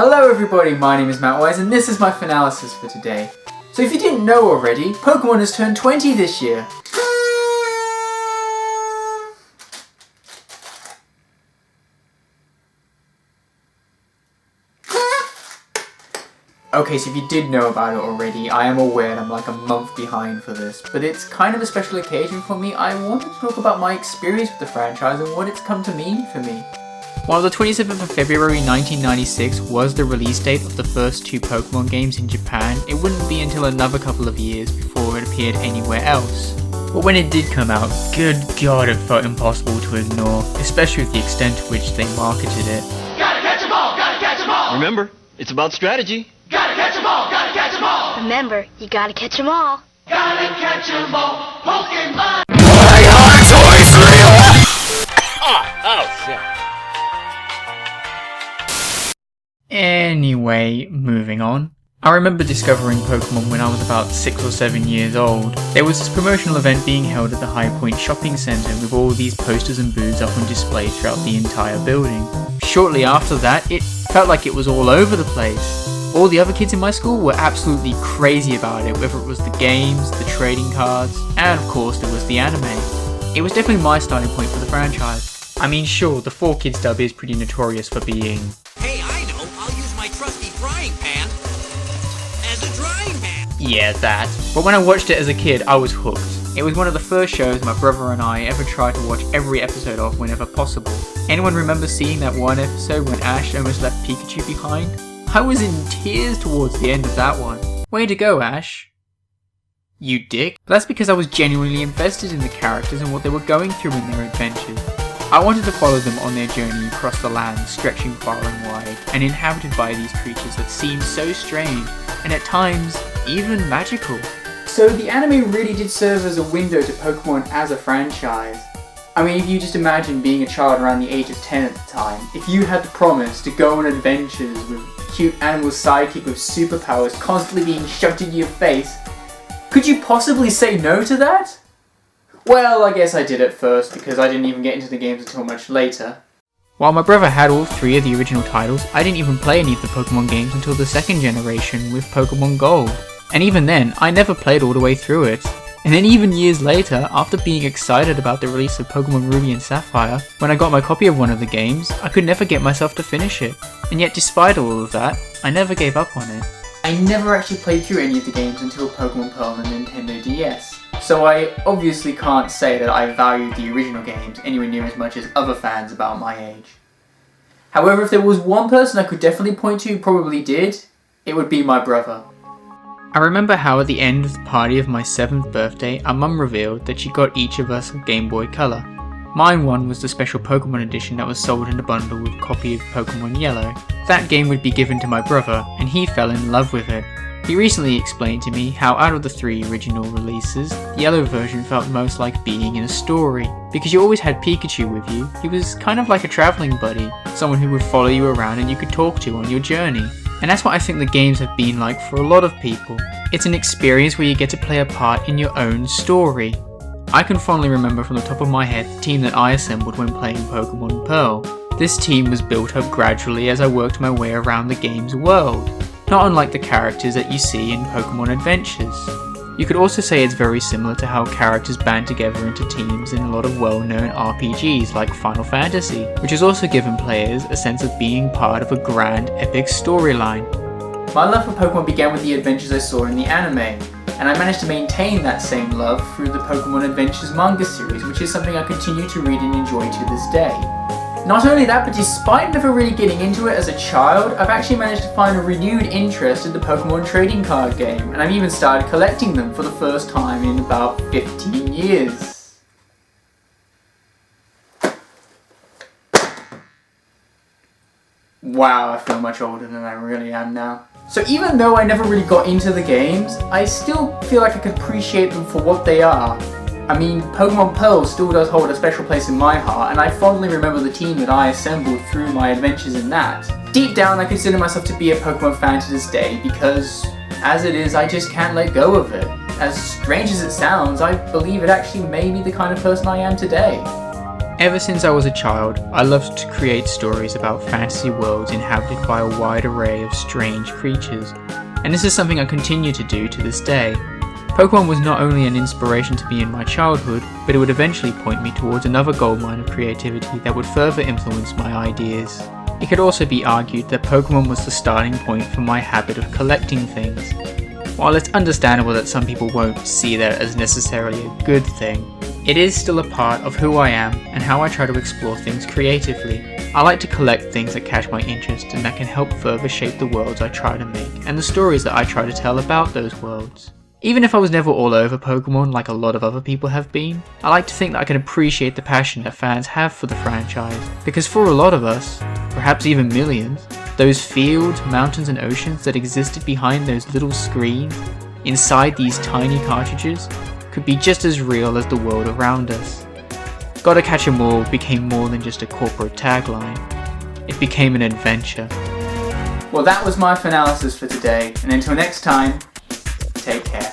Hello everybody, my name is Mattwise and this is my Fanalysis for today. So if you didn't know already, Pokemon has turned 20 this year. Okay, so if you did know about it already, I am aware I'm like a month behind for this, but it's kind of a special occasion for me. I wanted to talk about my experience with the franchise and what it's come to mean for me. While the 27th of February 1996 was the release date of the first two Pokemon games in Japan, it wouldn't be until another couple of years before it appeared anywhere else. But when it did come out, good god, it felt impossible to ignore, especially with the extent to which they marketed it. Gotta catch 'em all! Gotta catch 'em all! Remember, it's about strategy. Gotta catch 'em all! Gotta catch 'em all! Remember, you gotta catch 'em all. Gotta catch 'em all! Pokemon! Oh, shit. Anyway, moving on. I remember discovering Pokemon when I was about 6 or 7 years old. There was this promotional event being held at the High Point shopping centre with all these posters and booths up on display throughout the entire building. Shortly after that, it felt like it was all over the place. All the other kids in my school were absolutely crazy about it, whether it was the games, the trading cards, and of course there was the anime. It was definitely my starting point for the franchise. I mean sure, the 4Kids dub is pretty notorious for being... Hey, I know, I'll use my trusty frying pan as a drying pan. Yeah, that. But when I watched it as a kid, I was hooked. It was one of the first shows my brother and I ever tried to watch every episode of whenever possible. Anyone remember seeing that one episode when Ash almost left Pikachu behind? I was in tears towards the end of that one. Way to go, Ash. You dick. But that's because I was genuinely invested in the characters and what they were going through in their adventures. I wanted to follow them on their journey across the land, stretching far and wide, and inhabited by these creatures that seemed so strange, and at times, even magical. So the anime really did serve as a window to Pokemon as a franchise. I mean, if you just imagine being a child around the age of 10 at the time, if you had the promise to go on adventures with a cute animal sidekick with superpowers constantly being shoved in your face, could you possibly say no to that? Well, I guess I did at first, because I didn't even get into the games until much later. While my brother had all three of the original titles, I didn't even play any of the Pokemon games until the second generation with Pokemon Gold. And even then, I never played all the way through it. And then even years later, after being excited about the release of Pokemon Ruby and Sapphire, when I got my copy of one of the games, I could never get myself to finish it. And yet despite all of that, I never gave up on it. I never actually played through any of the games until Pokemon Pearl and Nintendo DS. So I obviously can't say that I valued the original games anywhere near as much as other fans about my age. However, if there was one person I could definitely point to who probably did, it would be my brother. I remember how at the end of the party of my 7th birthday, our mum revealed that she got each of us a Game Boy Color. Mine one was the special Pokemon edition that was sold in a bundle with a copy of Pokemon Yellow. That game would be given to my brother, and he fell in love with it. He recently explained to me how out of the 3 original releases, the yellow version felt most like being in a story. Because you always had Pikachu with you, he was kind of like a travelling buddy, someone who would follow you around and you could talk to on your journey. And that's what I think the games have been like for a lot of people. It's an experience where you get to play a part in your own story. I can fondly remember from the top of my head the team that I assembled when playing Pokemon Pearl. This team was built up gradually as I worked my way around the game's world. Not unlike the characters that you see in Pokemon Adventures. You could also say it's very similar to how characters band together into teams in a lot of well-known RPGs like Final Fantasy, which has also given players a sense of being part of a grand, epic storyline. My love for Pokemon began with the adventures I saw in the anime, and I managed to maintain that same love through the Pokemon Adventures manga series, which is something I continue to read and enjoy to this day. Not only that, but despite never really getting into it as a child, I've actually managed to find a renewed interest in the Pokemon trading card game, and I've even started collecting them for the first time in about 15 years. Wow, I feel much older than I really am now. So even though I never really got into the games, I still feel like I could appreciate them for what they are. I mean, Pokemon Pearl still does hold a special place in my heart, and I fondly remember the team that I assembled through my adventures in that. Deep down, I consider myself to be a Pokemon fan to this day, because, as it is, I just can't let go of it. As strange as it sounds, I believe it actually made me the kind of person I am today. Ever since I was a child, I loved to create stories about fantasy worlds inhabited by a wide array of strange creatures, and this is something I continue to do to this day. Pokemon was not only an inspiration to me in my childhood, but it would eventually point me towards another goldmine of creativity that would further influence my ideas. It could also be argued that Pokemon was the starting point for my habit of collecting things. While it's understandable that some people won't see that as necessarily a good thing, it is still a part of who I am and how I try to explore things creatively. I like to collect things that catch my interest and that can help further shape the worlds I try to make and the stories that I try to tell about those worlds. Even if I was never all over Pokemon like a lot of other people have been, I like to think that I can appreciate the passion that fans have for the franchise, because for a lot of us, perhaps even millions, those fields, mountains and oceans that existed behind those little screens, inside these tiny cartridges, could be just as real as the world around us. Gotta Catch 'Em All became more than just a corporate tagline. It became an adventure. Well, that was my Fanalysis for today, and until next time, take care.